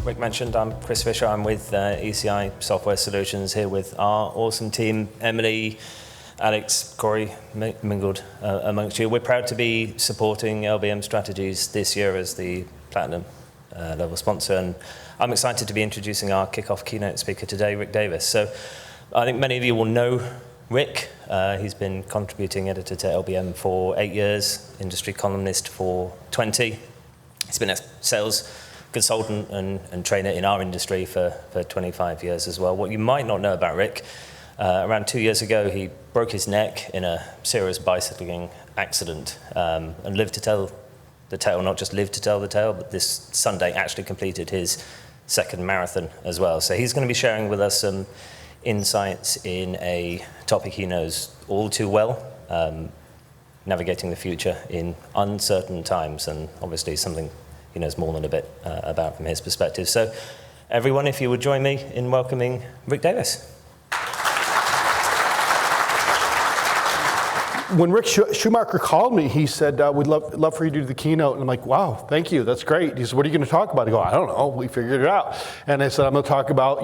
Rick mentioned, I'm Chris Fisher. I'm with ECI Software Solutions here with our awesome team, Emily, Alex, Corey, mingled amongst you. We're proud to be supporting LBM Strategies this year as the Platinum level sponsor, and I'm excited to be introducing our kickoff keynote speaker today, Rick Davis. So I think many of you will know Rick. He's been contributing editor to LBM for 8 years, industry columnist for 20. He's been a sales consultant and trainer in our industry for 25 years as well. What you might not know about Rick, around 2 years ago, he broke his neck in a serious bicycling accident and lived to tell the tale, not just lived to tell the tale, but this Sunday actually completed his second marathon as well. So he's going to be sharing with us some insights in a topic he knows all too well, navigating the future in uncertain times, and obviously something he knows more than a bit about from his perspective. So everyone, if you would join me in welcoming Rick Davis. When Rick Schumacher called me, he said, we'd love for you to do the keynote. And I'm like, wow, thank you, that's great. He said, what are you going to talk about? I go, I don't know, we figured it out. And I said, I'm going to talk about,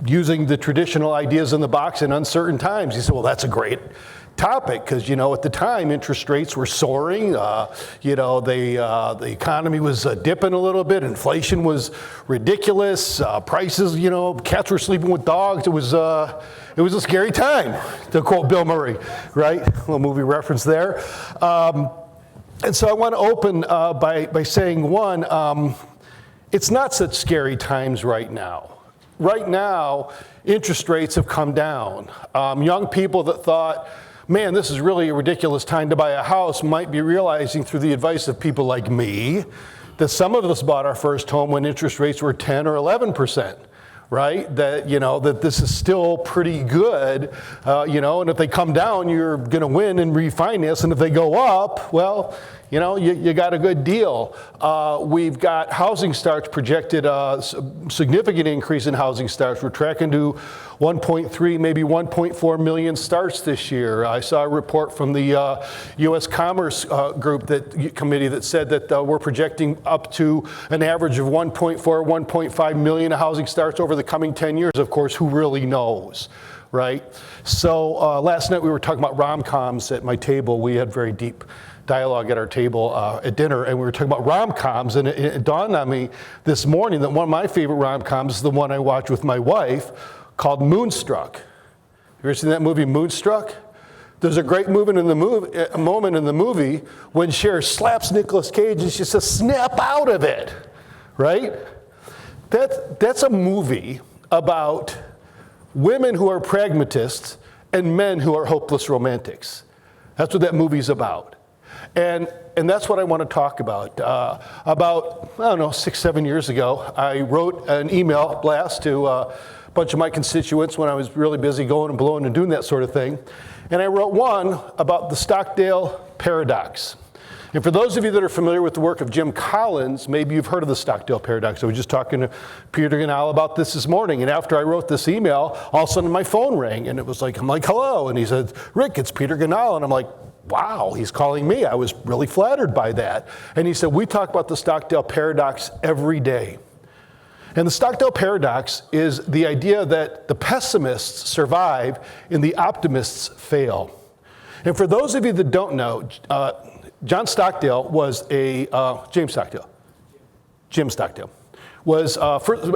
using the traditional ideas in the box in uncertain times. He said, well, that's a great topic, because at the time interest rates were soaring, the economy was dipping a little bit, inflation was ridiculous, prices, cats were sleeping with dogs. It was a scary time, to quote Bill Murray, right? A little movie reference there. And so I want to open by saying, one, it's not such scary times right now. Right now, interest rates have come down. Young people that thought, man, this is really a ridiculous time to buy a house, might be realizing through the advice of people like me that some of us bought our first home when interest rates were 10 or 11%, right? That, that this is still pretty good, and if they come down, you're going to win and refinance, and if they go up, well, you got a good deal. We've got housing starts projected, significant increase in housing starts. We're tracking to 1.3, maybe 1.4 million starts this year. I saw a report from the U.S. Commerce Committee that said that we're projecting up to an average of 1.4, 1.5 million housing starts over the coming 10 years. Of course, who really knows, right? So last night we were talking about rom-coms at my table. We had very deep dialogue at our table at dinner, and we were talking about rom-coms, and it dawned on me this morning that one of my favorite rom-coms is the one I watched with my wife, called Moonstruck. Have you ever seen that movie, Moonstruck? There's a great moment in the movie when Cher slaps Nicolas Cage and she says, snap out of it, right? That's a movie about women who are pragmatists and men who are hopeless romantics. That's what that movie's about. And that's what I want to talk about. About, 6, 7 years ago, I wrote an email blast to a bunch of my constituents when I was really busy going and blowing and doing that sort of thing. And I wrote one about the Stockdale paradox. And for those of you that are familiar with the work of Jim Collins, maybe you've heard of the Stockdale paradox. I was just talking to Peter Ganal about this morning. And after I wrote this email, all of a sudden my phone rang. And it was like, I'm like, hello. And he said, Rick, it's Peter Ganal. And I'm like, wow, he's calling me. I was really flattered by that. And he said, we talk about the Stockdale paradox every day. And the Stockdale paradox is the idea that the pessimists survive and the optimists fail. And for those of you that don't know, Jim Stockdale was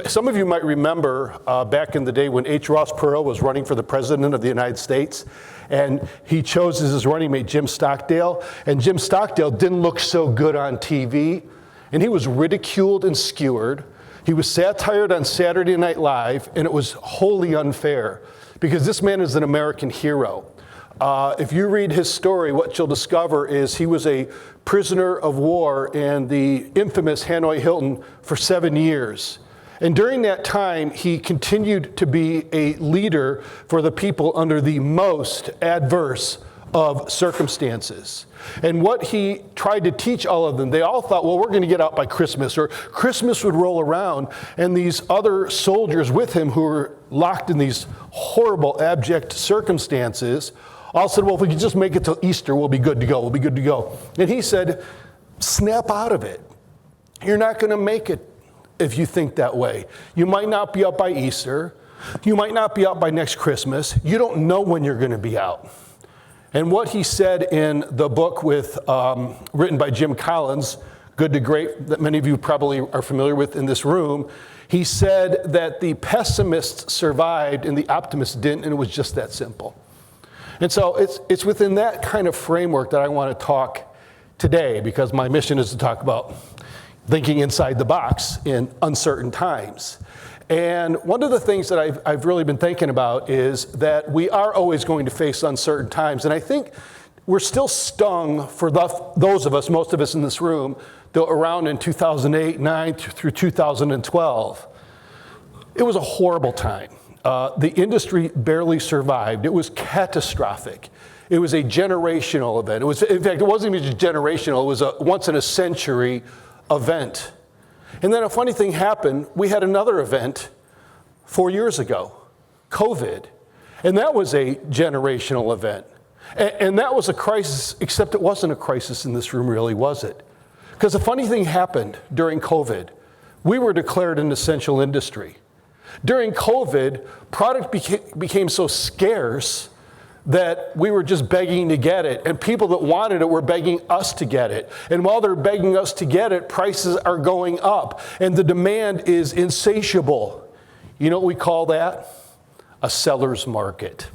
some of you might remember back in the day when H. Ross Perot was running for the president of the United States, and he chose as his running mate Jim Stockdale, and Jim Stockdale didn't look so good on TV, and he was ridiculed and skewered. He was satired on Saturday Night Live, and it was wholly unfair, because this man is an American hero. If you read his story, what you'll discover is he was a prisoner of war in the infamous Hanoi Hilton for 7 years. And during that time, he continued to be a leader for the people under the most adverse of circumstances. And what he tried to teach all of them, they all thought, well, we're going to get out by Christmas, or Christmas would roll around, and these other soldiers with him who were locked in these horrible, abject circumstances all said, well, if we could just make it till Easter, we'll be good to go, we'll be good to go. And he said, snap out of it. You're not going to make it if you think that way. You might not be out by Easter. You might not be out by next Christmas. You don't know when you're going to be out. And what he said in the book written by Jim Collins, Good to Great, that many of you probably are familiar with in this room, he said that the pessimists survived and the optimists didn't, and it was just that simple. And so it's within that kind of framework that I want to talk today, because my mission is to talk about thinking inside the box in uncertain times. And one of the things that I've really been thinking about is that we are always going to face uncertain times. And I think we're still stung for those of us, most of us in this room, that were around in 2008, 9 through 2012. It was a horrible time. The industry barely survived. It was catastrophic. It was a generational event. In fact, it wasn't even just generational. It was a once in a century event. And then a funny thing happened. We had another event 4 years ago, COVID. And that was a generational event. And that was a crisis, except it wasn't a crisis in this room, really, was it? Because a funny thing happened during COVID. We were declared an essential industry. During COVID, product became so scarce that we were just begging to get it. And people that wanted it were begging us to get it. And while they're begging us to get it, prices are going up. And the demand is insatiable. You know what we call that? A seller's market.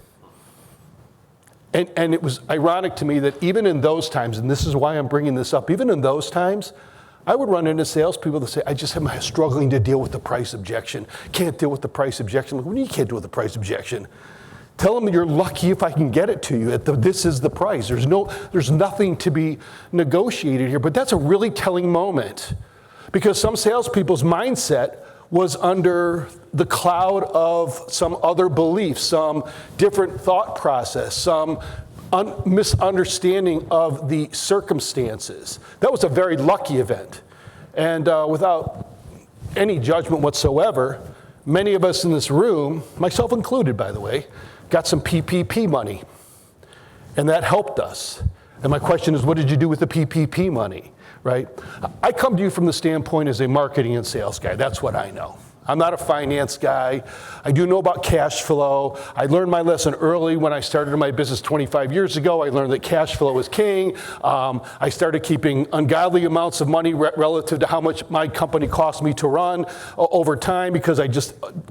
And it was ironic to me that even in those times, and this is why I'm bringing this up, even in those times, I would run into salespeople that say, I just am struggling to deal with the price objection. Can't deal with the price objection. What do you can't deal with the price objection? Tell them you're lucky if I can get it to you. This is the price. There's nothing to be negotiated here. But that's a really telling moment, because some salespeople's mindset was under the cloud of some other belief, some different thought process, some misunderstanding of the circumstances. That was a very lucky event. And without any judgment whatsoever, many of us in this room, myself included, by the way, got some PPP money. And that helped us. And my question is, what did you do with the PPP money, right? I come to you from the standpoint as a marketing and sales guy. That's what I know. I'm not a finance guy. I do know about cash flow. I learned my lesson early when I started my business 25 years ago. I learned that cash flow is king. I started keeping ungodly amounts of money relative to how much my company cost me to run over time, because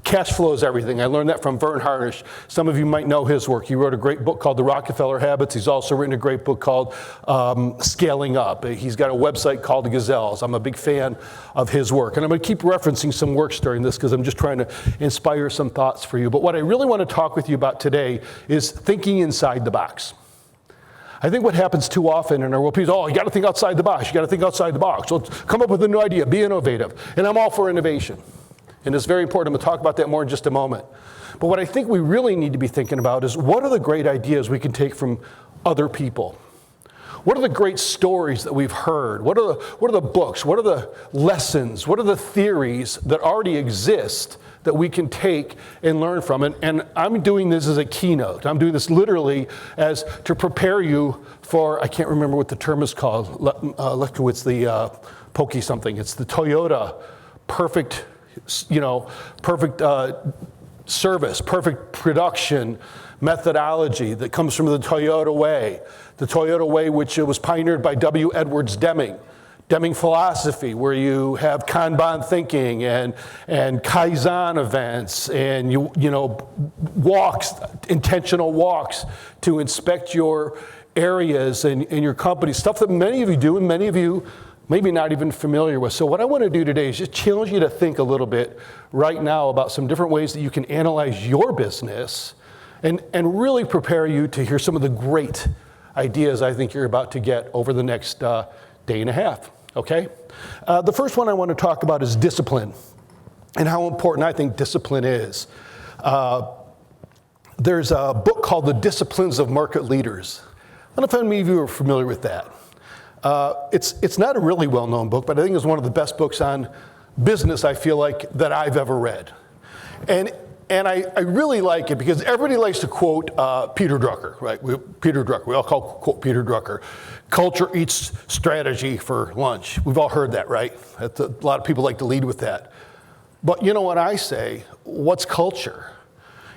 cash flow is everything. I learned that from Vern Harnish. Some of you might know his work. He wrote a great book called The Rockefeller Habits. He's also written a great book called Scaling Up. He's got a website called The Gazelles. I'm a big fan of his work. And I'm going to keep referencing some works during this because I'm just trying to inspire some thoughts for you. But what I really want to talk with you about today is thinking inside the box. I think what happens too often in our world, people say, you got to think outside the box. You got to think outside the box. Let's come up with a new idea. Be innovative. And I'm all for innovation. And it's very important. I'm going to talk about that more in just a moment. But what I think we really need to be thinking about is, what are the great ideas we can take from other people? What are the great stories that we've heard? What are the books? What are the lessons? What are the theories that already exist that we can take and learn from? And I'm doing this as a keynote. I'm doing this literally as to prepare you for, I can't remember what the term is called. It's the pokey something. It's the Toyota perfect service, perfect production methodology that comes from the Toyota way. The Toyota way, which was pioneered by W. Edwards Deming. Deming philosophy, where you have Kanban thinking and Kaizen events and walks, intentional walks to inspect your areas and your company, stuff that many of you do and many of you maybe not even familiar with. So what I want to do today is just challenge you to think a little bit right now about some different ways that you can analyze your business and really prepare you to hear some of the great ideas I think you're about to get over the next day and a half, okay? The first one I want to talk about is discipline and how important I think discipline is. There's a book called The Disciplines of Market Leaders. I don't know if any of you are familiar with that. It's not a really well-known book, but I think it's one of the best books on business, I feel like, that I've ever read. And I really like it because everybody likes to quote Peter Drucker, right? Peter Drucker, we all quote Peter Drucker. Culture eats strategy for lunch. We've all heard that, right? A lot of people like to lead with that. But you know what I say? What's culture?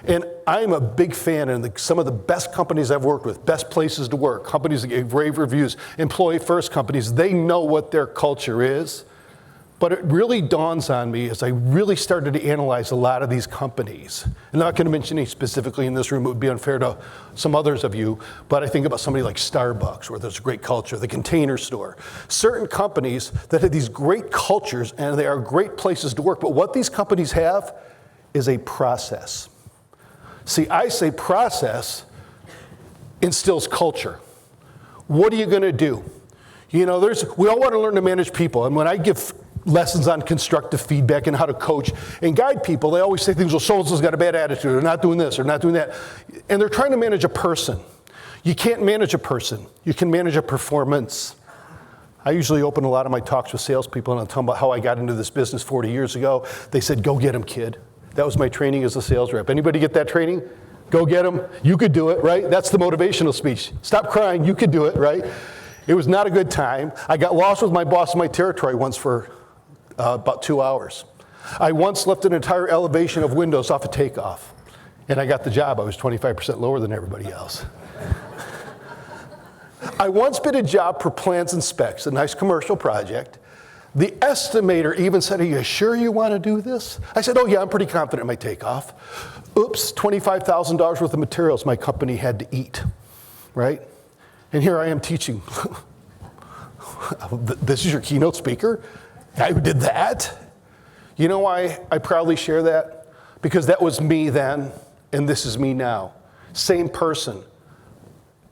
And I'm a big fan, and some of the best companies I've worked with, best places to work, companies that give rave reviews, employee-first companies, they know what their culture is. But it really dawns on me as I really started to analyze a lot of these companies. I'm not going to mention any specifically in this room, it would be unfair to some others of you, but I think about somebody like Starbucks, where there's a great culture, the Container Store. Certain companies that have these great cultures, and they are great places to work, but what these companies have is a process. See, I say process instills culture. What are you going to do? You know, we all want to learn to manage people. And when I give lessons on constructive feedback and how to coach and guide people, they always say things, well, so-and-so's got a bad attitude, they're not doing this, they're not doing that. And they're trying to manage a person. You can't manage a person. You can manage a performance. I usually open a lot of my talks with salespeople, and I'll tell them about how I got into this business 40 years ago. They said, go get them, kid. That was my training as a sales rep. Anybody get that training? Go get them. You could do it, right? That's the motivational speech. Stop crying. You could do it, right? It was not a good time. I got lost with my boss in my territory once for about 2 hours. I once left an entire elevation of windows off a takeoff, and I got the job. I was 25% lower than everybody else. I once bid a job for plans and specs, a nice commercial project. The estimator even said, are you sure you want to do this? I said, oh yeah, I'm pretty confident in my takeoff. Oops, $25,000 worth of materials my company had to eat, right? And here I am teaching. This is your keynote speaker? Guy who did that? You know why I proudly share that? Because that was me then, and this is me now. Same person,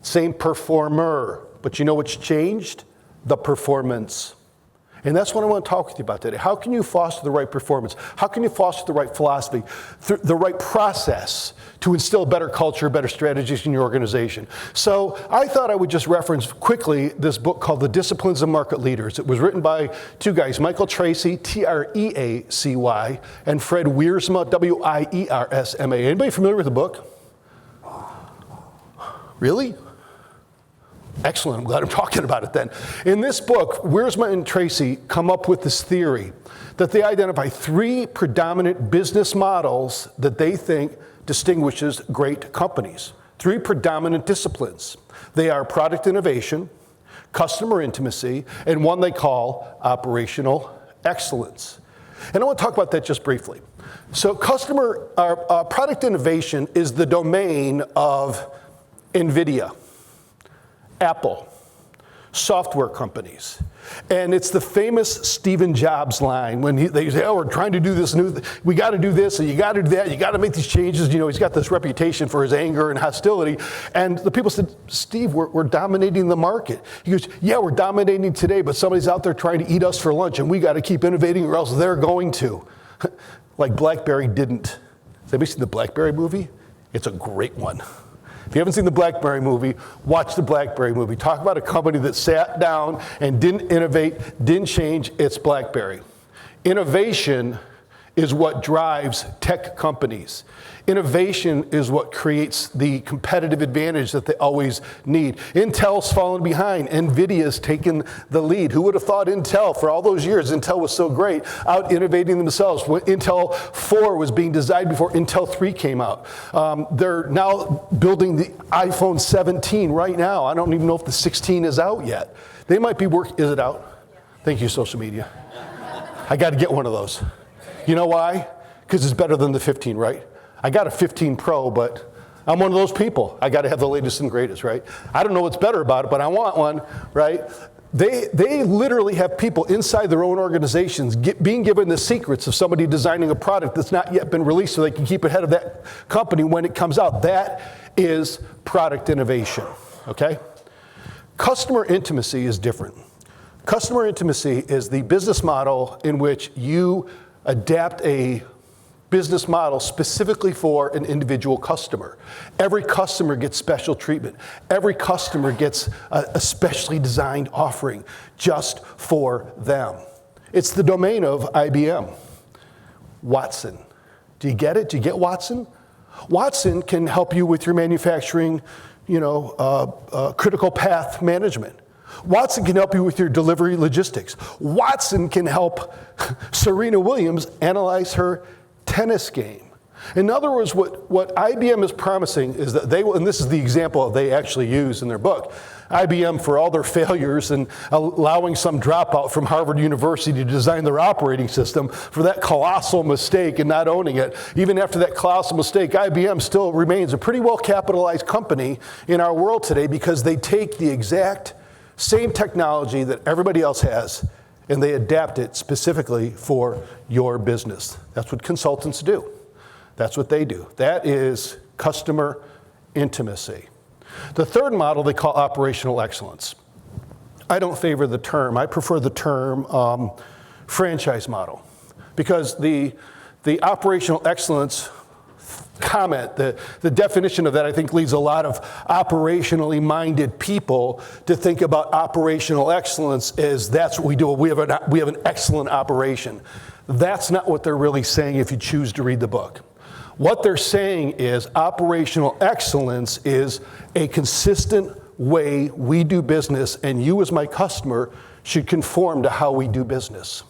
same performer. But you know what's changed? The performance. And that's what I want to talk with you about today. How can you foster the right performance? How can you foster the right philosophy, the right process to instill better culture, better strategies in your organization? So I thought I would just reference quickly this book called The Disciplines of Market Leaders. It was written by two guys, Michael Tracy, T-R-E-A-C-Y, and Fred Wiersma, W-I-E-R-S-M-A. Anybody familiar with the book? Really? Excellent, I'm glad I'm talking about it then. In this book, Wiersma and Tracy come up with this theory that they identify 3 predominant business models that they think distinguishes great companies. 3 predominant disciplines. They are product innovation, customer intimacy, and one they call operational excellence. And I want to talk about that just briefly. So product innovation is the domain of NVIDIA, Apple, software companies. And it's the famous Steve Jobs line when they say, oh, we're trying to do this new, we got to do this, and you got to do that, you got to make these changes. You know, he's got this reputation for his anger and hostility. And the people said, Steve, we're dominating the market. He goes, yeah, we're dominating today, but somebody's out there trying to eat us for lunch, and we got to keep innovating or else they're going to. Like BlackBerry didn't. Has anybody seen the BlackBerry movie? It's a great one. If you haven't seen the BlackBerry movie, watch the BlackBerry movie. Talk about a company that sat down and didn't innovate, didn't change. It's BlackBerry. Innovation is what drives tech companies. Innovation is what creates the competitive advantage that they always need. Intel's fallen behind. NVIDIA's taken the lead. Who would have thought Intel, for all those years, Intel was so great, out innovating themselves. When Intel 4 was being designed before Intel 3 came out. They're now building the iPhone 17 right now. I don't even know if the 16 is out yet. They might be is it out? Yeah. Thank you, social media. I got to get one of those. You know why? Because it's better than the 15, right? I got a 15 Pro, but I'm one of those people. I got to have the latest and greatest, right? I don't know what's better about it, but I want one, right? They literally have people inside their own organizations being given the secrets of somebody designing a product that's not yet been released so they can keep ahead of that company when it comes out. That is product innovation, okay? Customer intimacy is different. Customer intimacy is the business model in which you adapt a business model specifically for an individual customer. Every customer gets special treatment. Every customer gets a specially designed offering just for them. It's the domain of IBM. Watson. Do you get it? Do you get Watson? Watson can help you with your manufacturing, critical path management. Watson can help you with your delivery logistics. Watson can help Serena Williams analyze her tennis game. In other words, what IBM is promising is that they will, and this is the example they actually use in their book, IBM, for all their failures and allowing some dropout from Harvard University to design their operating system, for that colossal mistake and not owning it. Even after that colossal mistake, IBM still remains a pretty well capitalized company in our world today because they take the exact same technology that everybody else has and they adapt it specifically for your business. That's what consultants do. That's what they do. That is customer intimacy. The third model they call operational excellence. I don't favor the term. I prefer the term franchise model, because the operational excellence comment, the definition of that, I think, leads a lot of operationally minded people to think about operational excellence as that's what we do. We have an excellent operation. That's not what they're really saying if you choose to read the book. What they're saying is operational excellence is a consistent way we do business, and you as my customer should conform to how we do business.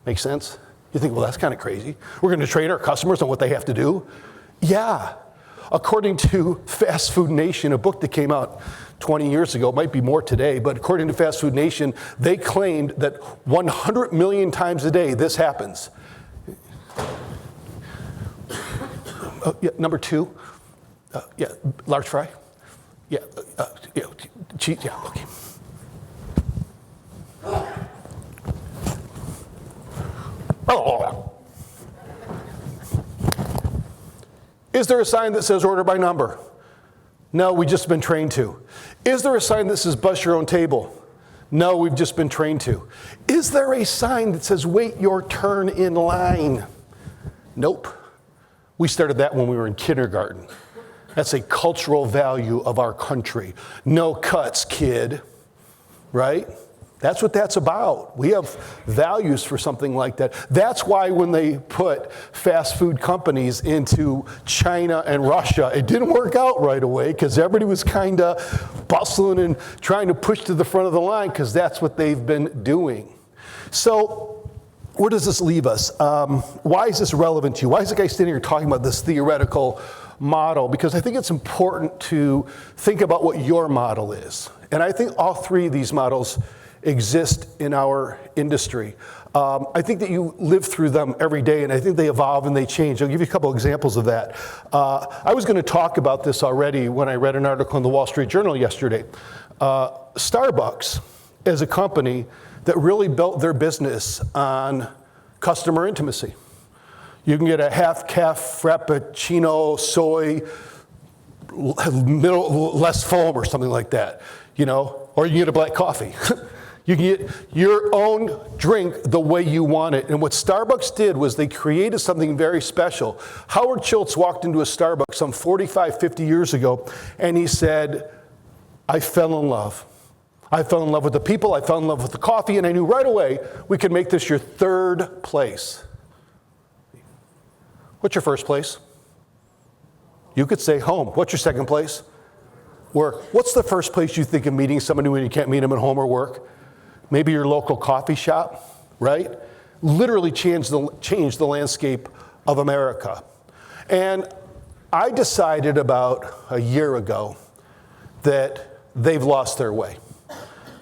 Make sense? You think, well, that's kind of crazy. We're going to train our customers on what they have to do? Yeah. According to Fast Food Nation, a book that came out 20 years ago, it might be more today, but according to Fast Food Nation, they claimed that 100 million times a day this happens. Yeah, number two, yeah, large fry. Yeah, cheese, yeah, okay. Oh. Is there a sign that says order by number? No, we've just been trained to. Is there a sign that says bus your own table? No, we've just been trained to. Is there a sign that says wait your turn in line? Nope. We started that when we were in kindergarten. That's a cultural value of our country. No cuts, kid, right? That's what that's about. We have values for something like that. That's why when they put fast food companies into China and Russia, it didn't work out right away because everybody was kind of bustling and trying to push to the front of the line because that's what they've been doing. So where does this leave us? Why is this relevant to you? Why is the guy standing here talking about this theoretical model? Because I think it's important to think about what your model is. And I think all three of these models exist in our industry. I think that you live through them every day, and I think they evolve and they change. I'll give you a couple examples of that. I was going to talk about this already when I read an article in the Wall Street Journal yesterday. Starbucks is a company that really built their business on customer intimacy. You can get a half-calf frappuccino, soy, less foam or something like that, you know, or you can get a black coffee. You can get your own drink the way you want it. And what Starbucks did was they created something very special. Howard Schultz walked into a Starbucks some 45, 50 years ago, and he said, I fell in love. I fell in love with the people, I fell in love with the coffee, and I knew right away we could make this your third place. What's your first place? You could say home. What's your second place? Work. What's the first place you think of meeting somebody when you can't meet them at home or work? Maybe your local coffee shop, right? Literally changed the landscape of America. And I decided about a year ago that they've lost their way.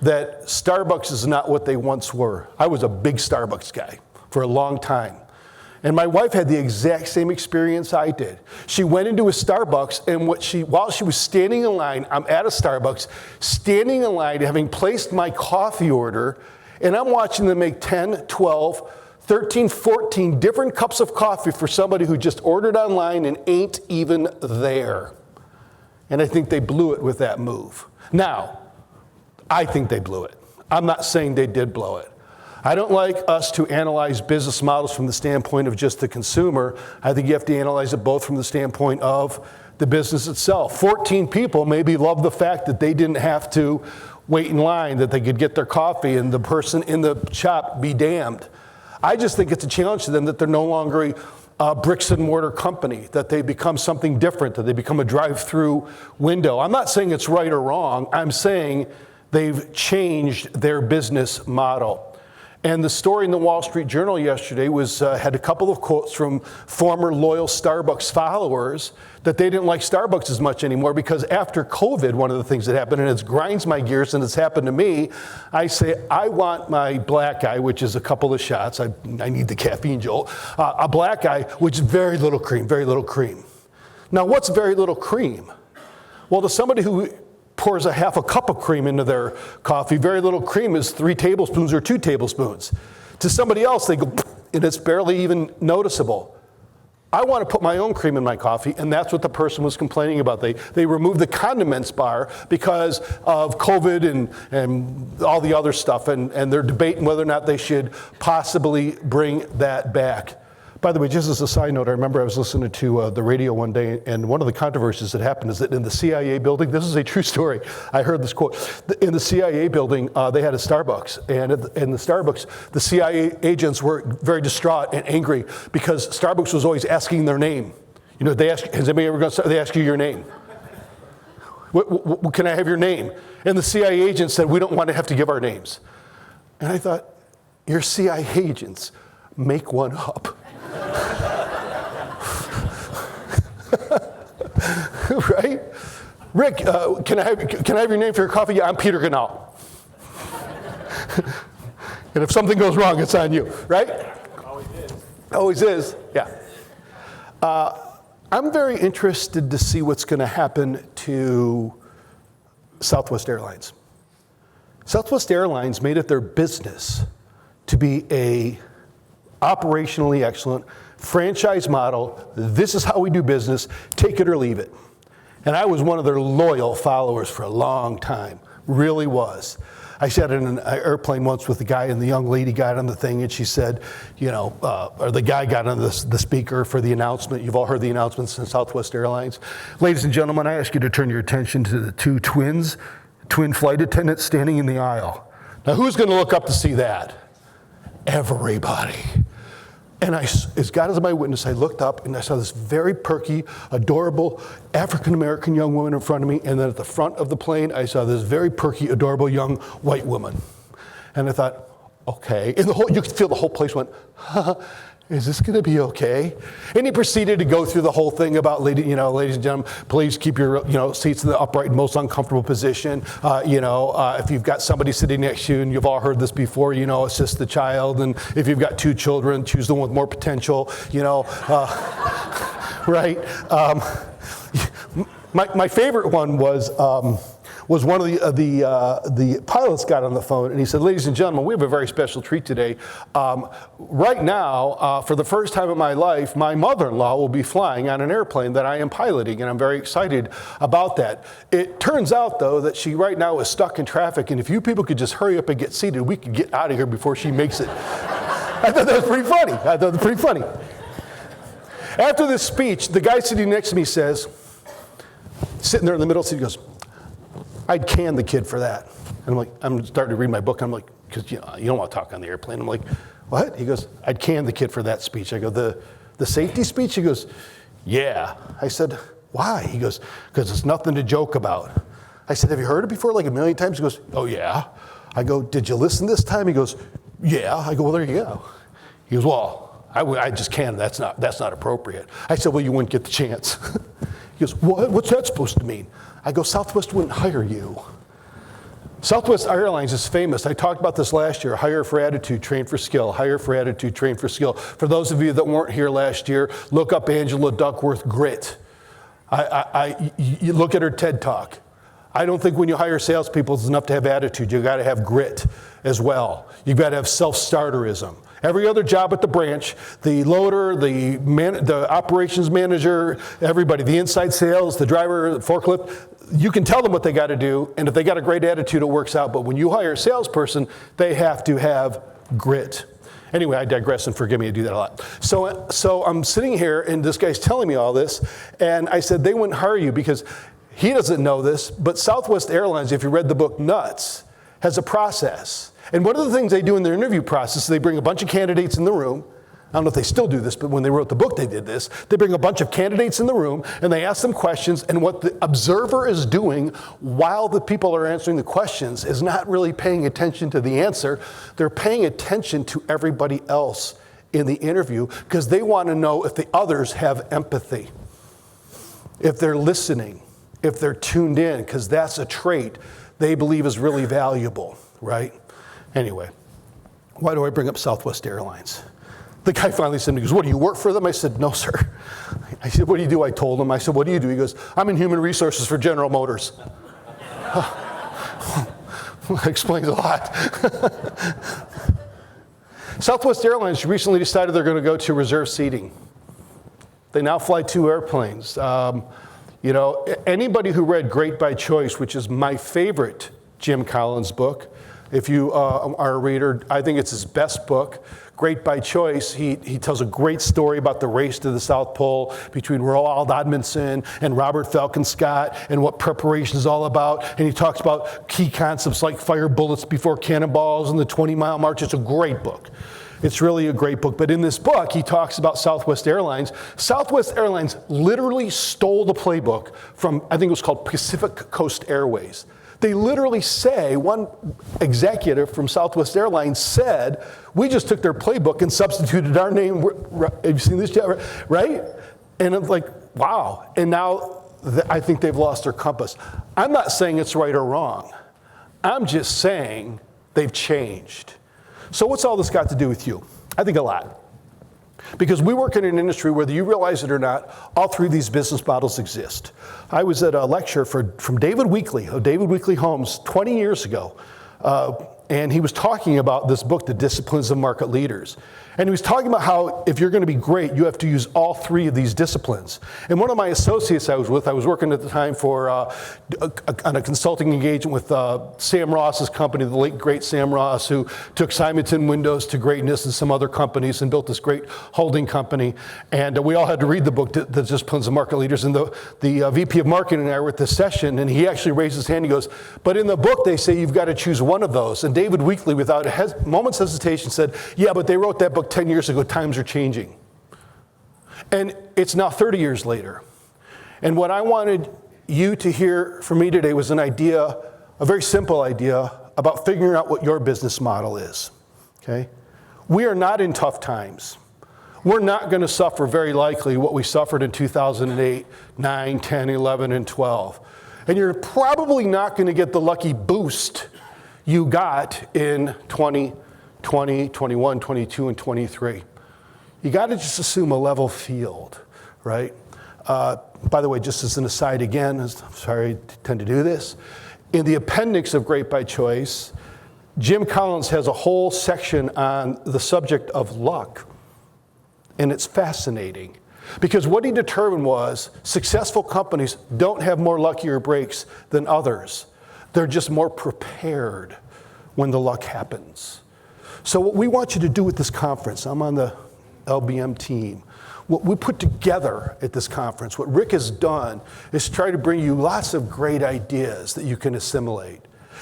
That Starbucks is not what they once were. I was a big Starbucks guy for a long time. And my wife had the exact same experience I did. She went into a Starbucks, and while she was standing in line, I'm at a Starbucks, standing in line, having placed my coffee order, and I'm watching them make 10, 12, 13, 14 different cups of coffee for somebody who just ordered online and ain't even there. And I think they blew it with that move. Now, I think they blew it. I'm not saying they did blow it. I don't like us to analyze business models from the standpoint of just the consumer. I think you have to analyze it both from the standpoint of the business itself. 14 people maybe love the fact that they didn't have to wait in line, that they could get their coffee and the person in the shop be damned. I just think it's a challenge to them that they're no longer a bricks and mortar company, that they become something different, that they become a drive-through window. I'm not saying it's right or wrong. I'm saying They've changed their business model. And the story in the Wall Street Journal yesterday had a couple of quotes from former loyal Starbucks followers that they didn't like Starbucks as much anymore because after COVID, one of the things that happened, and it grinds my gears and it's happened to me, I say, I want my black eye, which is a couple of shots. I need the caffeine jolt. A black eye, which is very little cream, very little cream. Now, what's very little cream? Well, to somebody who pours a half a cup of cream into their coffee, very little cream is 3 tablespoons or 2 tablespoons. To somebody else, they go, and it's barely even noticeable. I want to put my own cream in my coffee, and that's what the person was complaining about. They removed the condiments bar because of COVID and all the other stuff, and they're debating whether or not they should possibly bring that back. By the way, just as a side note, I remember I was listening to the radio one day, and one of the controversies that happened is that in the CIA building, this is a true story, I heard this quote, in the CIA building, they had a Starbucks, and in the Starbucks, the CIA agents were very distraught and angry because Starbucks was always asking their name. You know, they ask, has anybody ever gone, they ask you your name. What, can I have your name? And the CIA agents said, we don't want to have to give our names. And I thought, you're CIA agents, make one up. Right? Rick, can I have your name for your coffee? Yeah, I'm Peter Ganal. And if something goes wrong, it's on you, right? Always is. Always is, yeah. I'm very interested to see what's going to happen to Southwest Airlines. Southwest Airlines made it their business to be a operationally excellent franchise model. This is how we do business. Take it or leave it. And I was one of their loyal followers for a long time. Really was. I sat in an airplane once with a guy, and the young lady got on the thing, and she said, you know, or the guy got on the speaker for the announcement. You've all heard the announcements in Southwest Airlines. Ladies and gentlemen, I ask you to turn your attention to the 2 twin flight attendants standing in the aisle. Now, who's going to look up to see that? Everybody. And as God is my witness, I looked up and I saw this very perky, adorable African-American young woman in front of me. And then at the front of the plane, I saw this very perky, adorable young white woman. And I thought, okay. And you could feel the whole place went, is this going to be okay? And he proceeded to go through the whole thing about, ladies and gentlemen, please keep your seats in the upright and most uncomfortable position. If you've got somebody sitting next to you, and you've all heard this before, assist the child. And if you've got 2 children, choose the one with more potential, right? My favorite one was one of the pilots got on the phone and he said, ladies and gentlemen, we have a very special treat today. Right now, for the first time in my life, my mother-in-law will be flying on an airplane that I am piloting, and I'm very excited about that. It turns out, though, that she right now is stuck in traffic, and if you people could just hurry up and get seated, we could get out of here before she makes it. I thought that was pretty funny. After this speech, the guy sitting next to me says, sitting there in the middle seat, he goes, I'd can the kid for that. And I'm starting to read my book. I'm like, because you don't want to talk on the airplane. I'm like, what? He goes, I'd can the kid for that speech. I go, the safety speech? He goes, yeah. I said, why? He goes, because it's nothing to joke about. I said, have you heard it before like a million times? He goes, oh yeah. I go, did you listen this time? He goes, yeah. I go, well, there you go. He goes, well, I just can't. That's not appropriate. I said, well, you wouldn't get the chance. He goes, what? What's that supposed to mean? I go, Southwest wouldn't hire you. Southwest Airlines is famous. I talked about this last year. Hire for attitude, train for skill. Hire for attitude, train for skill. For those of you that weren't here last year, look up Angela Duckworth Grit. You look at her TED Talk. I don't think when you hire salespeople, it's enough to have attitude. You've got to have grit as well. You've got to have self-starterism. Every other job at the branch, the loader, the operations manager, everybody, the inside sales, the driver, the forklift, you can tell them what they got to do, and if they got a great attitude, it works out. But when you hire a salesperson, they have to have grit. Anyway, I digress, and forgive me, I do that a lot. So I'm sitting here, and this guy's telling me all this, and I said, they wouldn't hire you because he doesn't know this, but Southwest Airlines, if you read the book Nuts, has a process. And one of the things they do in their interview process is they bring a bunch of candidates in the room, I don't know if they still do this, but when they wrote the book, they did this. They bring a bunch of candidates in the room, and they ask them questions, and what the observer is doing while the people are answering the questions is not really paying attention to the answer. They're paying attention to everybody else in the interview because they want to know if the others have empathy, if they're listening, if they're tuned in, because that's a trait they believe is really valuable, right? Anyway, why do I bring up Southwest Airlines? The guy finally said to me, he goes, what, do you work for them? I said, no, sir. I said, what do you do? I told him. I said, what do you do? He goes, I'm in human resources for General Motors. Explains a lot. Southwest Airlines recently decided they're going to go to reserve seating. They now fly 2 airplanes. You know, anybody who read Great by Choice, which is my favorite Jim Collins book, if you are a reader, I think it's his best book. Great by Choice, he tells a great story about the race to the South Pole between Roald Amundsen and Robert Falcon Scott and what preparation is all about. And he talks about key concepts like fire bullets before cannonballs and the 20-mile march. It's a great book. It's really a great book. But in this book, he talks about Southwest Airlines. Southwest Airlines literally stole the playbook from, I think it was called Pacific Coast Airways. They literally say, one executive from Southwest Airlines said, we just took their playbook and substituted our name. Have you seen this, right? And I'm like, wow. And now I think they've lost their compass. I'm not saying it's right or wrong. I'm just saying they've changed. So what's all this got to do with you? I think a lot. Because we work in an industry, whether you realize it or not, all 3 of these business models exist. I was at a lecture from David Weekley of David Weekley Homes 20 years ago. And he was talking about this book, The Disciplines of Market Leaders. And he was talking about how if you're going to be great, you have to use all 3 of these disciplines. And one of my associates I was working at the time for on a consulting engagement with Sam Ross's company, the late great Sam Ross, who took Simonton Windows to greatness and some other companies and built this great holding company. And we all had to read the book, The Disciplines of Market Leaders. And the VP of Marketing and I were at this session, and he actually raised his hand. He goes, but in the book, they say you've got to choose one of those. And David Weekley, without a moment's hesitation, said, yeah, but they wrote that book 10 years ago. Times are changing. And it's now 30 years later. And what I wanted you to hear from me today was an idea, a very simple idea, about figuring out what your business model is. Okay? We are not in tough times. We're not going to suffer very likely what we suffered in 2008, 9, 10, 11, and 12. And you're probably not going to get the lucky boost you got in 2020, 21, 22, and 23. You got to just assume a level field, right? By the way, just as an aside again, I'm sorry I tend to do this, in the appendix of Great by Choice, Jim Collins has a whole section on the subject of luck. And it's fascinating. Because what he determined was successful companies don't have more luckier breaks than others. They're just more prepared when the luck happens. So what we want you to do at this conference, I'm on the LBM team, what we put together at this conference, what Rick has done is try to bring you lots of great ideas that you can assimilate.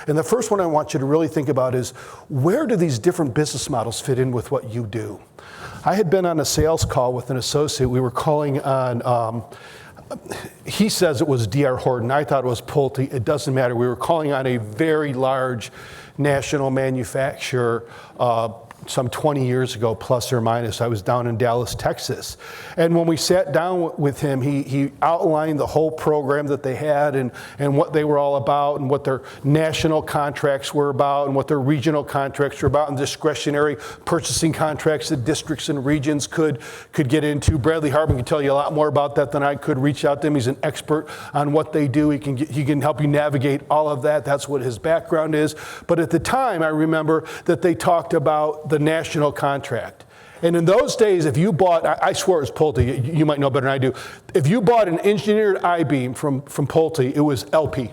And the first one I want you to really think about is, where do these different business models fit in with what you do? I had been on a sales call with an associate. We were calling on, he says it was D.R. Horton. I thought it was Pulte. It doesn't matter. We were calling on a very large national manufacturer some 20 years ago, plus or minus. I was down in Dallas, Texas. And when we sat down with him, he outlined the whole program that they had and what they were all about and what their national contracts were about and what their regional contracts were about and discretionary purchasing contracts that districts and regions could get into. Bradley Harbin can tell you a lot more about that than I could. Reach out to him. He's an expert on what they do. He can help you navigate all of that. That's what his background is. But at the time, I remember that they talked about the national contract. And in those days, if you bought, I swear it was Pulte, you might know better than I do. If you bought an engineered I-beam from Pulte, it was LP.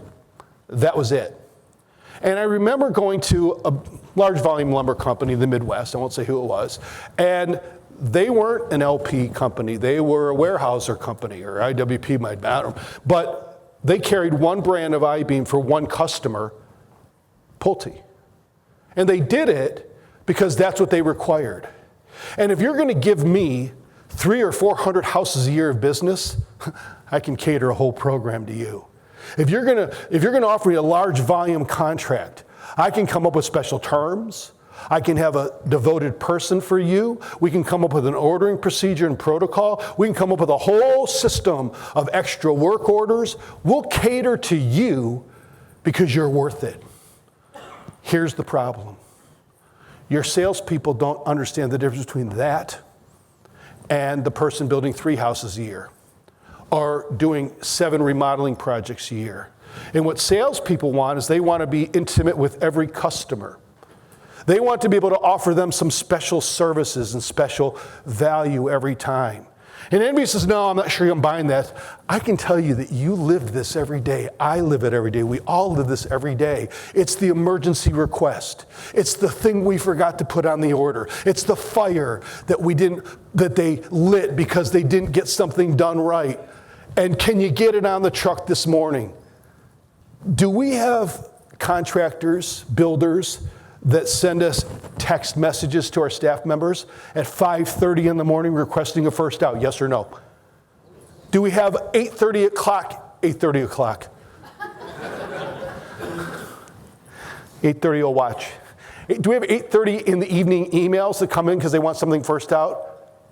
That was it. And I remember going to a large volume lumber company in the Midwest, I won't say who it was, and they weren't an LP company. They were a Weyerhaeuser company, or IWP might matter. But they carried one brand of I-beam for one customer, Pulte. And they did it because that's what they required. And if you're going to give me 300 or 400 houses a year of business, I can cater a whole program to you. If you're going to offer me a large volume contract, I can come up with special terms. I can have a devoted person for you. We can come up with an ordering procedure and protocol. We can come up with a whole system of extra work orders. We'll cater to you because you're worth it. Here's the problem. Your salespeople don't understand the difference between that and the person building 3 houses a year or doing 7 remodeling projects a year. And what salespeople want is they want to be intimate with every customer. They want to be able to offer them some special services and special value every time. And anybody says, no, I'm not sure I'm buying that. I can tell you that you lived this every day. I live it every day. We all live this every day. It's the emergency request. It's the thing we forgot to put on the order. It's the fire that they lit because they didn't get something done right. And can you get it on the truck this morning? Do we have contractors, builders, that send us text messages to our staff members at 5:30 in the morning requesting a first out, yes or no? Do we have 8:30 o'clock? 8:30 o'clock. 8:30 will watch. Do we have 8:30 in the evening emails that come in because they want something first out?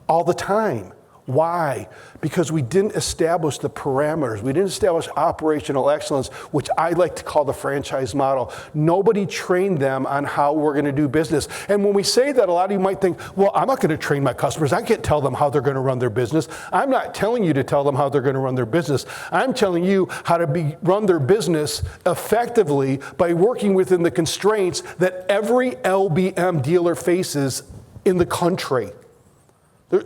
All the time. Why? Because we didn't establish the parameters. We didn't establish operational excellence, which I like to call the franchise model. Nobody trained them on how we're going to do business. And when we say that, a lot of you might think, well, I'm not going to train my customers. I can't tell them how they're going to run their business. I'm not telling you to tell them how they're going to run their business. I'm telling you how to run their business effectively by working within the constraints that every LBM dealer faces in the country.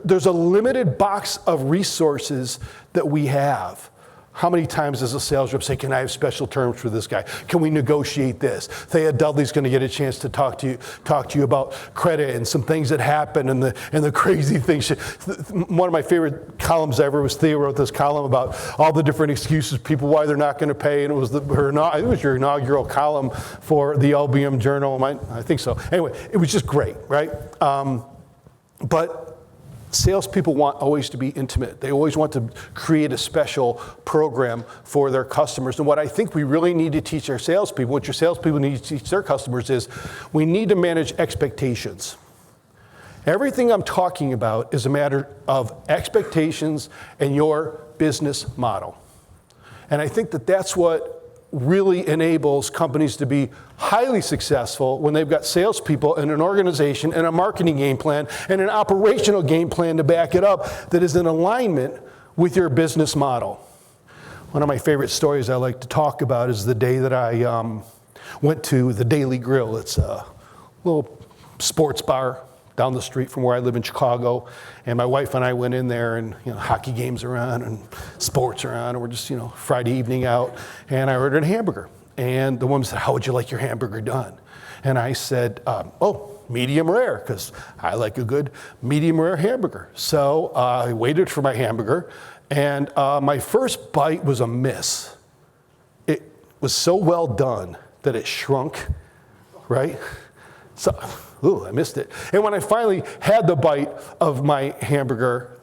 There's a limited box of resources that we have. How many times does a sales rep say, can I have special terms for this guy? Can we negotiate this? Thea Dudley's going to get a chance to talk to you about credit and some things that happen and the crazy things. One of my favorite columns ever was Thea wrote this column about all the different excuses, people why they're not going to pay, and it was your inaugural column for the LBM Journal. I think so. Anyway, it was just great, right? But salespeople want always to be intimate. They always want to create a special program for their customers. And what I think we really need to teach our salespeople, what your salespeople need to teach their customers is we need to manage expectations. Everything I'm talking about is a matter of expectations and your business model. And I think that that's what really enables companies to be highly successful when they've got salespeople and an organization and a marketing game plan and an operational game plan to back it up that is in alignment with your business model. One of my favorite stories I like to talk about is the day that I went to the Daily Grill. It's a little sports bar down the street from where I live in Chicago, and my wife and I went in there, and hockey games are on and sports are on, and we're just Friday evening out, and I ordered a hamburger, and the woman said, how would you like your hamburger done? And I said, medium rare, because I like a good medium rare hamburger. So I waited for my hamburger, and my first bite was a miss. It was so well done that it shrunk, right? So, I missed it. And when I finally had the bite of my hamburger,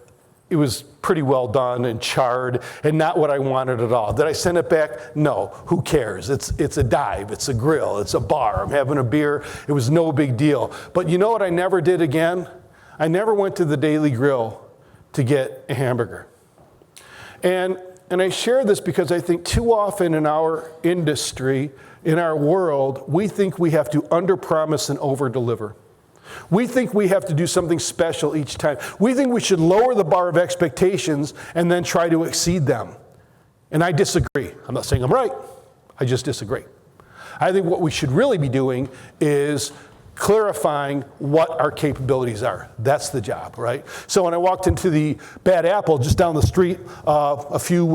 it was pretty well done and charred and not what I wanted at all. Did I send it back? No. Who cares? It's a dive. It's a grill. It's a bar. I'm having a beer. It was no big deal. But you know what I never did again? I never went to the Daily Grill to get a hamburger. And I share this because I think too often in our industry, in our world, we think we have to underpromise and overdeliver. We think we have to do something special each time. We think we should lower the bar of expectations and then try to exceed them. And I disagree. I'm not saying I'm right. I just disagree. I think what we should really be doing is clarifying what our capabilities are. That's the job, right? So when I walked into the Bad Apple just down the street a few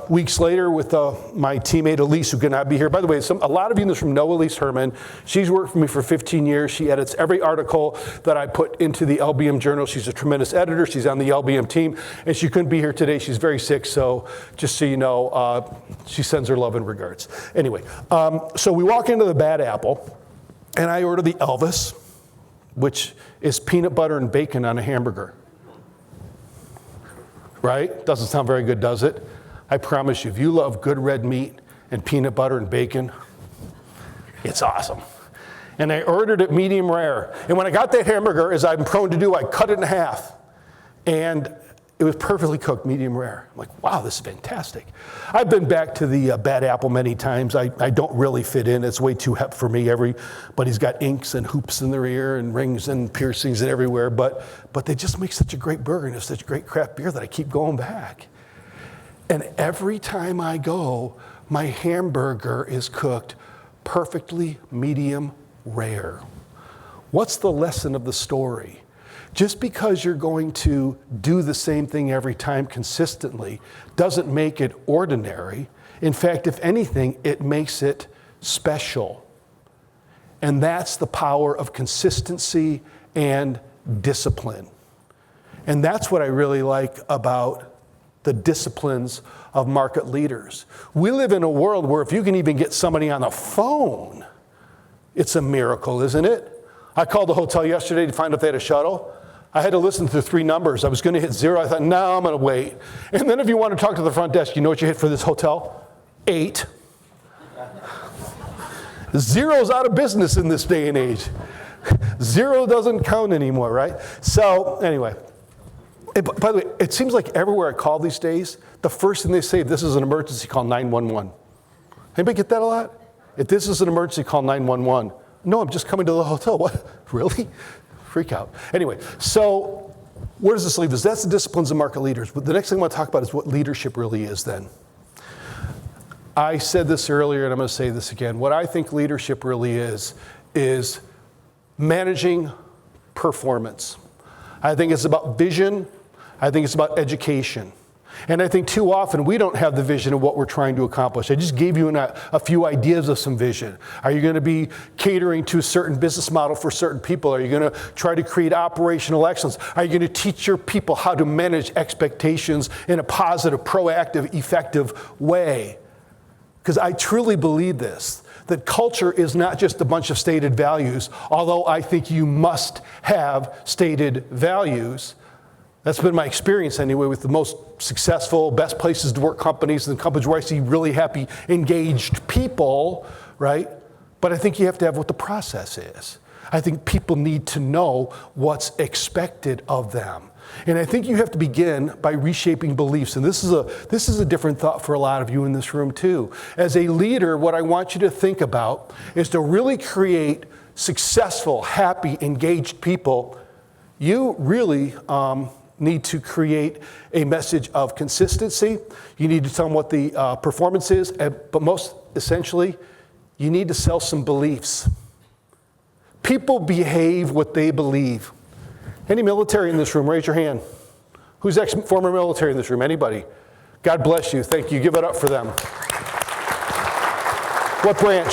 weeks later with my teammate Elise, who could not be here. By the way, a lot of you in this room know Elise Herman. She's worked for me for 15 years. She edits every article that I put into the LBM Journal. She's a tremendous editor. She's on the LBM team, and she couldn't be here today. She's very sick, so just so you know, she sends her love and regards. Anyway, so we walk into the Bad Apple, and I order the Elvis, which is peanut butter and bacon on a hamburger. Right? Doesn't sound very good, does it? I promise you, if you love good red meat and peanut butter and bacon, it's awesome. And I ordered it medium rare. And when I got that hamburger, as I'm prone to do, I cut it in half. And it was perfectly cooked, medium rare. I'm like, wow, this is fantastic. I've been back to the Bad Apple many times. I don't really fit in. It's way too hep for me. Everybody's got inks and hoops in their ear and rings and piercings and everywhere. But they just make such a great burger and it's such great craft beer that I keep going back. And every time I go, my hamburger is cooked perfectly medium rare. What's the lesson of the story? Just because you're going to do the same thing every time consistently doesn't make it ordinary. In fact, if anything, it makes it special. And that's the power of consistency and discipline. And that's what I really like about the disciplines of market leaders. We live in a world where if you can even get somebody on the phone, it's a miracle, isn't it? I called the hotel yesterday to find out if they had a shuttle. I had to listen to 3 numbers. I was going to hit 0. I thought, no, I'm going to wait. And then if you want to talk to the front desk, you know what you hit for this hotel? 8. 0's out of business in this day and age. 0 doesn't count anymore, right? So anyway, by the way, it seems like everywhere I call these days, the first thing they say, if this is an emergency, call 911. Anybody get that a lot? If this is an emergency, call 911. No, I'm just coming to the hotel. What? Really? Freak out. Anyway, so where does this leave us? That's the disciplines of market leaders. But the next thing I want to talk about is what leadership really is then. I said this earlier, and I'm going to say this again. What I think leadership really is managing performance. I think it's about vision. I think it's about education. And I think too often we don't have the vision of what we're trying to accomplish. I just gave you a few ideas of some vision. Are you going to be catering to a certain business model for certain people? Are you going to try to create operational excellence? Are you going to teach your people how to manage expectations in a positive, proactive, effective way? Because I truly believe this, that culture is not just a bunch of stated values, although I think you must have stated values. That's been my experience anyway with the most successful, best places to work companies and companies where I see really happy, engaged people, right? But I think you have to have what the process is. I think people need to know what's expected of them. And I think you have to begin by reshaping beliefs. And this is a different thought for a lot of you in this room too. As a leader, what I want you to think about is to really create successful, happy, engaged people. You really need to create a message of consistency. You need to tell them what the performance is, but most essentially, you need to sell some beliefs. People behave what they believe. Any military in this room, raise your hand. Who's former military in this room? Anybody? God bless you. Thank you. Give it up for them. What branch?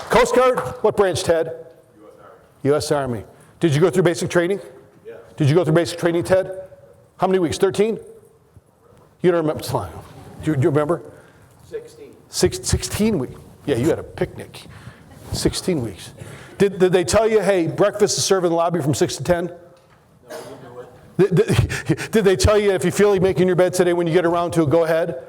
Coast Guard? What branch, Ted? U.S. Army. Did you go through basic training? Yeah. Did you go through basic training, Ted? How many weeks? 13? You don't remember? Do you remember? 16. 16 weeks. Yeah, you had a picnic. 16 weeks. Did they tell you, hey, breakfast is served in the lobby from 6 to 10? No, we do it. Did they tell you if you feel like making your bed today when you get around to it, go ahead?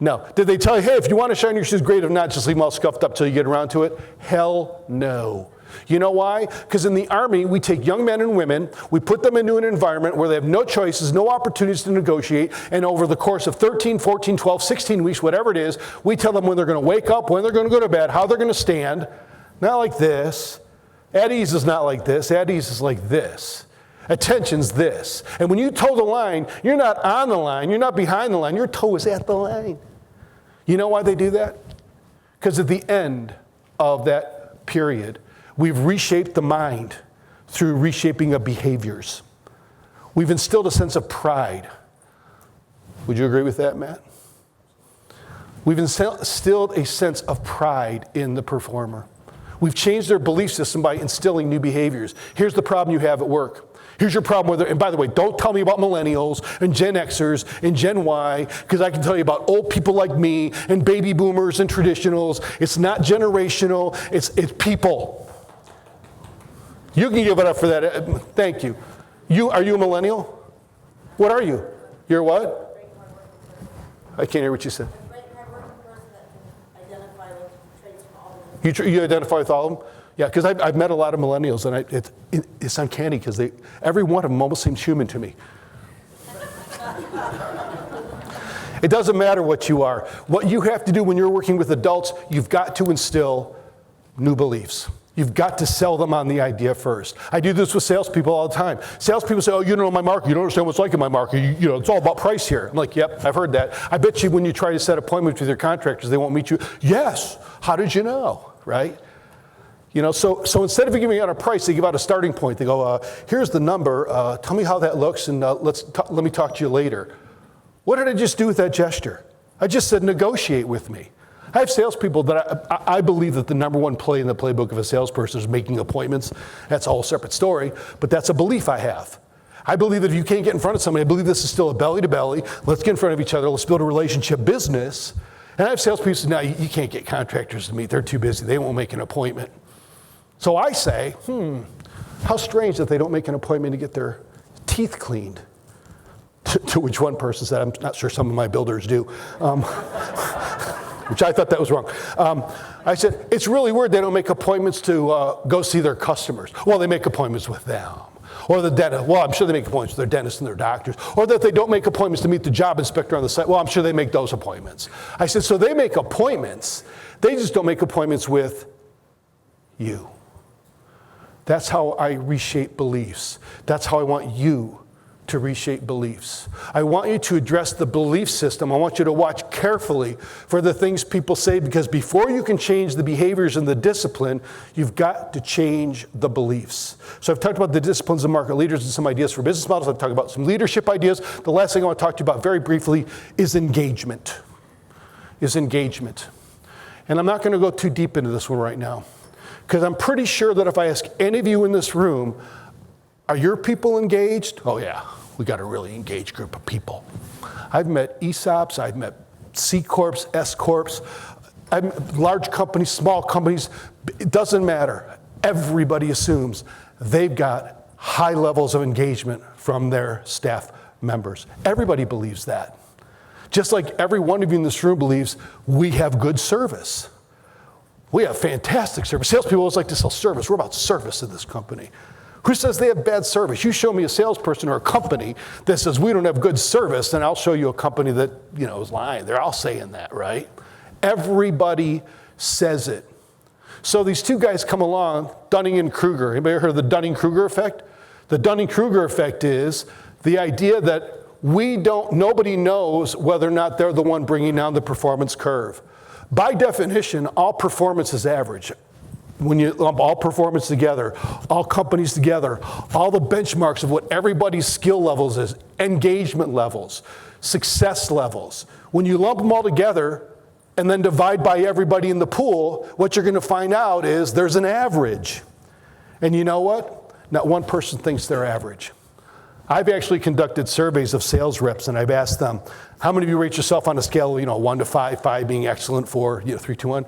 No. Did they tell you, hey, if you want to shine your shoes, great. If not, just leave them all scuffed up till you get around to it? Hell no. You know why? Because in the Army, we take young men and women, we put them into an environment where they have no choices, no opportunities to negotiate, and over the course of 13, 14, 12, 16 weeks, whatever it is, we tell them when they're going to wake up, when they're going to go to bed, how they're going to stand. Not like this. At ease is not like this. At ease is like this. Attention's this. And when you toe the line, you're not on the line, you're not behind the line, your toe is at the line. You know why they do that? Because at the end of that period, we've reshaped the mind through reshaping of behaviors. We've instilled a sense of pride. Would you agree with that, Matt? We've instilled a sense of pride in the performer. We've changed their belief system by instilling new behaviors. Here's the problem you have at work. Here's your problem with it. And by the way, don't tell me about millennials and Gen Xers and Gen Y, because I can tell you about old people like me and baby boomers and traditionals. It's not generational, it's people. You can give it up for that. Thank you. Are you a millennial? What are you? You're what? I can't hear what you said. You identify with all of them? Yeah, because I've met a lot of millennials, and it's uncanny because every one of them almost seems human to me. It doesn't matter what you are. What you have to do when you're working with adults, you've got to instill new beliefs. You've got to sell them on the idea first. I do this with salespeople all the time. Salespeople say, oh, you don't know my market. You don't understand what's like in my market. You know, it's all about price here. I'm like, yep, I've heard that. I bet you when you try to set appointments with your contractors, they won't meet you. Yes, how did you know, right? You know, so instead of giving out a price, they give out a starting point. They go, here's the number. Tell me how that looks, and let me talk to you later. What did I just do with that gesture? I just said negotiate with me. I have salespeople that I believe that the number one play in the playbook of a salesperson is making appointments. That's a whole separate story, but that's a belief I have. I believe that if you can't get in front of somebody, I believe this is still a belly to belly. Let's get in front of each other. Let's build a relationship business. And I have salespeople who say, no, you can't get contractors to meet. They're too busy. They won't make an appointment. So I say, how strange that they don't make an appointment to get their teeth cleaned. To which one person said, I'm not sure some of my builders do. Which I thought that was wrong. I said, it's really weird they don't make appointments to go see their customers. Well, they make appointments with them. Or the dentist. Well, I'm sure they make appointments with their dentists and their doctors. Or that they don't make appointments to meet the job inspector on the site. Well, I'm sure they make those appointments. I said, so they make appointments. They just don't make appointments with you. That's how I reshape beliefs. That's how I want you to reshape beliefs. I want you to address the belief system. I want you to watch carefully for the things people say, because before you can change the behaviors and the discipline, you've got to change the beliefs. So I've talked about the disciplines of market leaders and some ideas for business models. I've talked about some leadership ideas. The last thing I want to talk to you about very briefly is engagement. And I'm not going to go too deep into this one right now, because I'm pretty sure that if I ask any of you in this room, are your people engaged? Oh yeah, we got a really engaged group of people. I've met ESOPs, I've met C Corps, S Corps, I've met large companies, small companies, it doesn't matter. Everybody assumes they've got high levels of engagement from their staff members. Everybody believes that. Just like every one of you in this room believes we have good service. We have fantastic service. Salespeople always like to sell service. We're about service in this company. Who says they have bad service? You show me a salesperson or a company that says we don't have good service, then I'll show you a company that, is lying. They're all saying that, right? Everybody says it. So these two guys come along, Dunning and Kruger. Anybody heard of the Dunning-Kruger effect? The Dunning-Kruger effect is the idea that nobody knows whether or not they're the one bringing down the performance curve. By definition, all performance is average. When you lump all performance together, all companies together, all the benchmarks of what everybody's skill levels is, engagement levels, success levels, when you lump them all together and then divide by everybody in the pool, what you're going to find out is there's an average. And you know what? Not one person thinks they're average. I've actually conducted surveys of sales reps, and I've asked them, how many of you rate yourself on a scale of 1 to 5, 5 being excellent, 4, 3, 2, 1?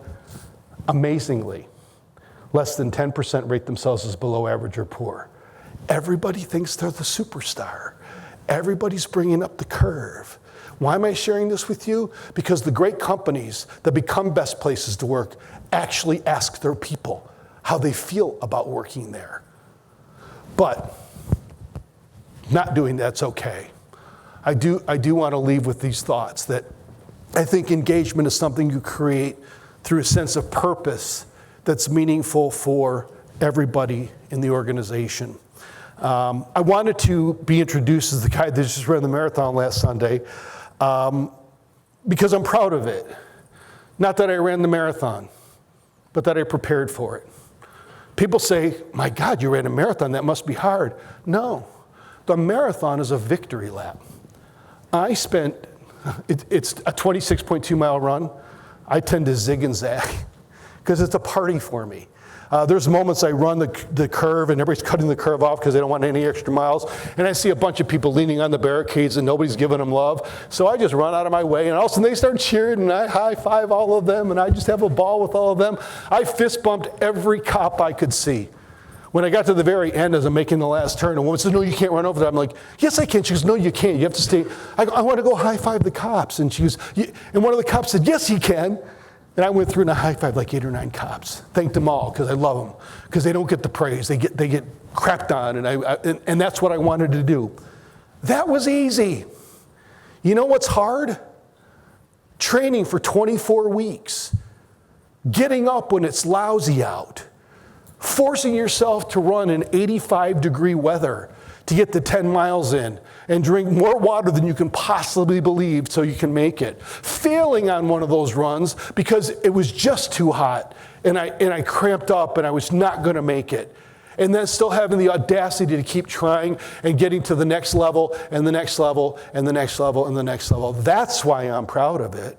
Amazingly, less than 10% rate themselves as below average or poor. Everybody thinks they're the superstar. Everybody's bringing up the curve. Why am I sharing this with you? Because the great companies that become best places to work actually ask their people how they feel about working there. But not doing that's okay. I do want to leave with these thoughts that I think engagement is something you create through a sense of purpose that's meaningful for everybody in the organization. I wanted to be introduced as the guy that just ran the marathon last Sunday because I'm proud of it. Not that I ran the marathon, but that I prepared for it. People say, my God, you ran a marathon, that must be hard. No, the marathon is a victory lap. It's a 26.2 mile run. I tend to zig and zag because it's a party for me. There's moments I run the curve and everybody's cutting the curve off because they don't want any extra miles. And I see a bunch of people leaning on the barricades and nobody's giving them love. So I just run out of my way and all of a sudden they start cheering and I high five all of them and I just have a ball with all of them. I fist bumped every cop I could see. When I got to the very end as I'm making the last turn, a woman says, no, you can't run over that. I'm like, yes, I can. She goes, no, you can't. You have to stay. I want to go high five the cops. And she goes, and one of the cops said, yes, you can. And I went through and I high fived like 8 or 9 cops. Thanked them all because I love them. Because they don't get the praise. They get crapped on. And that's what I wanted to do. That was easy. You know what's hard? Training for 24 weeks. Getting up when it's lousy out. Forcing yourself to run in 85-degree weather to get the 10 miles in and drink more water than you can possibly believe so you can make it. Failing on one of those runs because it was just too hot and I cramped up and I was not going to make it. And then still having the audacity to keep trying and getting to the next level and the next level and the next level and the next level. That's why I'm proud of it.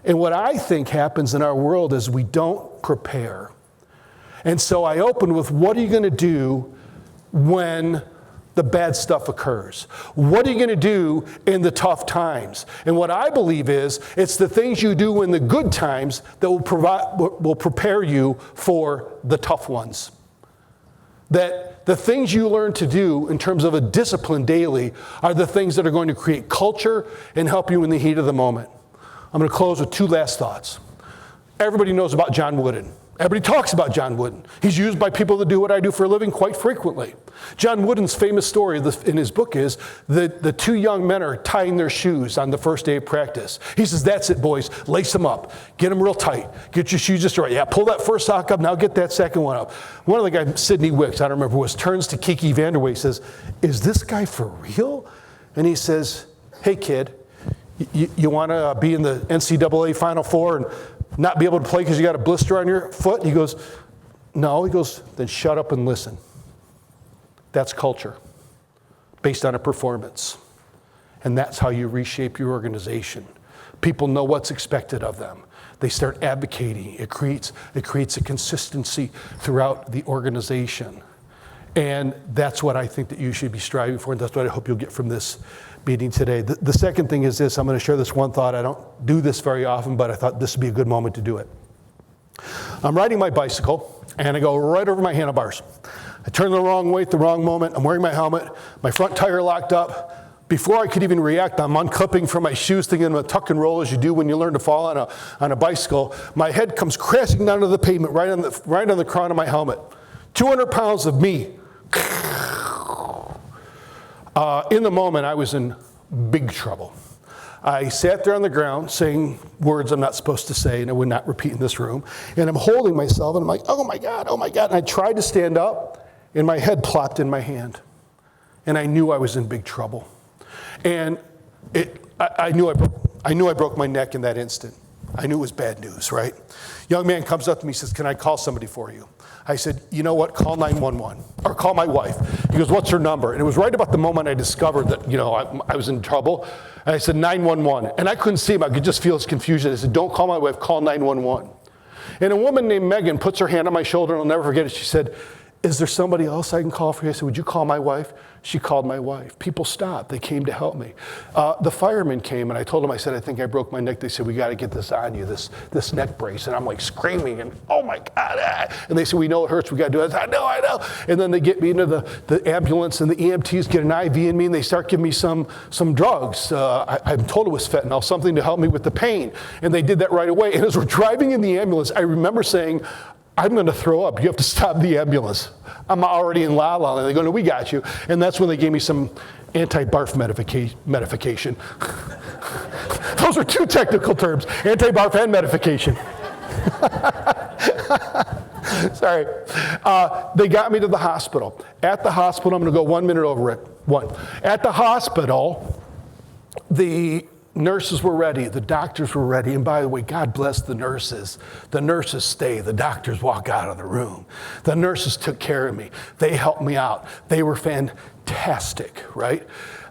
And what I think happens in our world is we don't prepare. And so I opened with, what are you going to do when the bad stuff occurs? What are you going to do in the tough times? And what I believe is, it's the things you do in the good times that will prepare you for the tough ones. That the things you learn to do in terms of a discipline daily are the things that are going to create culture and help you in the heat of the moment. I'm going to close with 2 last thoughts. Everybody knows about John Wooden. Everybody talks about John Wooden. He's used by people that do what I do for a living quite frequently. John Wooden's famous story in his book is that the 2 young men are tying their shoes on the first day of practice. He says, that's it, boys. Lace them up. Get them real tight. Get your shoes just right. Yeah, pull that first sock up. Now get that second one up. One of the guys, Sidney Wicks, I don't remember who it was, turns to Kiki Vanderway, says, is this guy for real? And he says, hey, kid, you want to be in the NCAA Final Four and not be able to play because you got a blister on your foot? And he goes, no. He goes, then shut up and listen. That's culture based on a performance. And that's how you reshape your organization. People know what's expected of them. They start advocating. It creates a consistency throughout the organization. And that's what I think that you should be striving for, and that's what I hope you'll get from this meeting today. The second thing is this. I'm going to share this one thought. I don't do this very often, but I thought this would be a good moment to do it. I'm riding my bicycle, and I go right over my handlebars. I turn the wrong way at the wrong moment. I'm wearing my helmet. My front tire locked up. Before I could even react, I'm unclipping from my shoes, thinking I'm a tuck and roll as you do when you learn to fall on a bicycle. My head comes crashing down to the pavement right on the crown of my helmet. 200 pounds of me. In the moment, I was in big trouble. I sat there on the ground saying words I'm not supposed to say and I would not repeat in this room. And I'm holding myself and I'm like, oh my God, oh my God. And I tried to stand up and my head plopped in my hand. And I knew I was in big trouble. And I knew I broke my neck in that instant. I knew it was bad news, right? Young man comes up to me and says, can I call somebody for you? I said, you know what, call 911, or call my wife. He goes, what's her number? And it was right about the moment I discovered that, I was in trouble. And I said, 911. And I couldn't see him, I could just feel his confusion. I said, don't call my wife, call 911. And a woman named Megan puts her hand on my shoulder, and I'll never forget it. She said, is there somebody else I can call for you? I said, would you call my wife? She called my wife. People stopped. They came to help me. The firemen came, and I told them, I said, I think I broke my neck. They said, we got to get this on you, this neck brace. And I'm like screaming, and oh my God. And they said, we know it hurts. We got to do it. I said, I know. And then they get me into the ambulance, and the EMTs get an IV in me, and they start giving me some drugs. I'm told it was fentanyl, something to help me with the pain. And they did that right away. And as we're driving in the ambulance, I remember saying, I'm going to throw up. You have to stop the ambulance. I'm already in La La. And they go, no, we got you. And that's when they gave me some anti-barf medication. Those are 2 technical terms, anti-barf and medication. Sorry. They got me to the hospital. At the hospital, I'm going to go 1 minute over it. 1. At the hospital, the nurses were ready. The doctors were ready. And by the way, God bless the nurses. The nurses stay. The doctors walk out of the room. The nurses took care of me. They helped me out. They were fantastic. fantastic, right?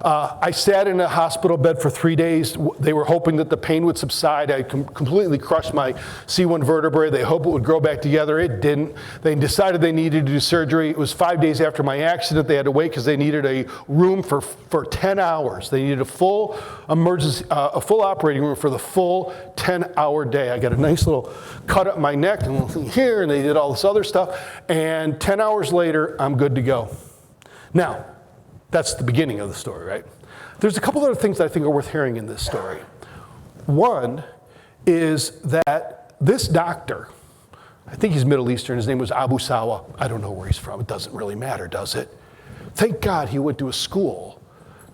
I sat in a hospital bed for 3 days. They were hoping that the pain would subside. I completely crushed my C1 vertebrae. They hoped it would grow back together. It didn't. They decided they needed to do surgery. It was 5 days after my accident. They had to wait because they needed a room for 10 hours. They needed a full emergency, a full operating room for the full 10-hour day. I got a nice little cut up my neck and here, and they did all this other stuff. And 10 hours later, I'm good to go. Now, that's the beginning of the story, right? There's a couple other things that I think are worth hearing in this story. One is that this doctor, I think he's Middle Eastern, his name was Abu Sawa. I don't know where he's from. It doesn't really matter, does it? Thank God he went to a school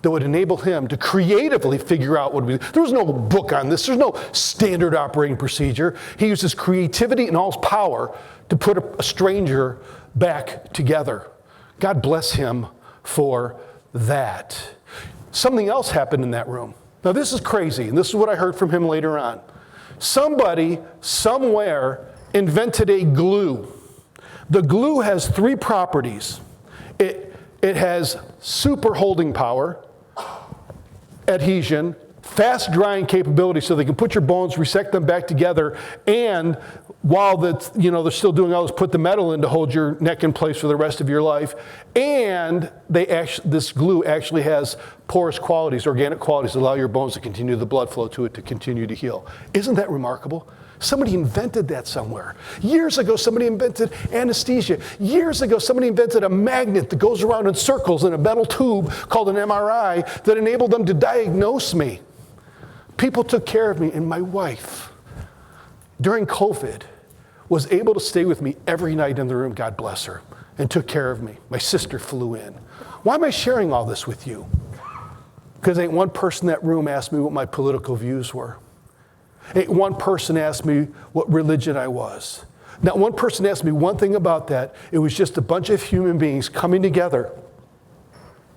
that would enable him to creatively figure out what would be. There was no book on this. There's no standard operating procedure. He used his creativity and all his power to put a stranger back together. God bless him for that. Something else happened in that room. Now this is crazy, and this is what I heard from him later on. Somebody, somewhere, invented a glue. The glue has 3 properties. It has super holding power, adhesion, fast drying capability so they can put your bones, resect them back together, and while they're still doing all this, put the metal in to hold your neck in place for the rest of your life. And this glue actually has porous qualities, organic qualities that allow your bones to continue the blood flow to it to continue to heal. Isn't that remarkable? Somebody invented that somewhere. Years ago, somebody invented anesthesia. Years ago, somebody invented a magnet that goes around in circles in a metal tube called an MRI that enabled them to diagnose me. People took care of me, and my wife, during COVID, was able to stay with me every night in the room, God bless her, and took care of me. My sister flew in. Why am I sharing all this with you? Because ain't one person in that room asked me what my political views were. Ain't one person asked me what religion I was. Not one person asked me one thing about that. It was just a bunch of human beings coming together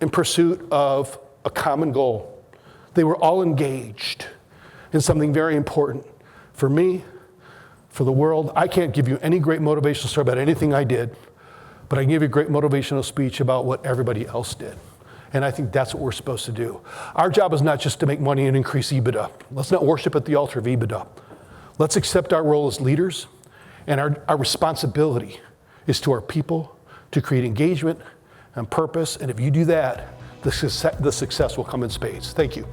in pursuit of a common goal. They were all engaged in something very important for me, for the world. I can't give you any great motivational story about anything I did, but I can give you a great motivational speech about what everybody else did. And I think that's what we're supposed to do. Our job is not just to make money and increase EBITDA. Let's not worship at the altar of EBITDA. Let's accept our role as leaders, and our responsibility is to our people to create engagement and purpose. And if you do that, the success will come in spades. Thank you.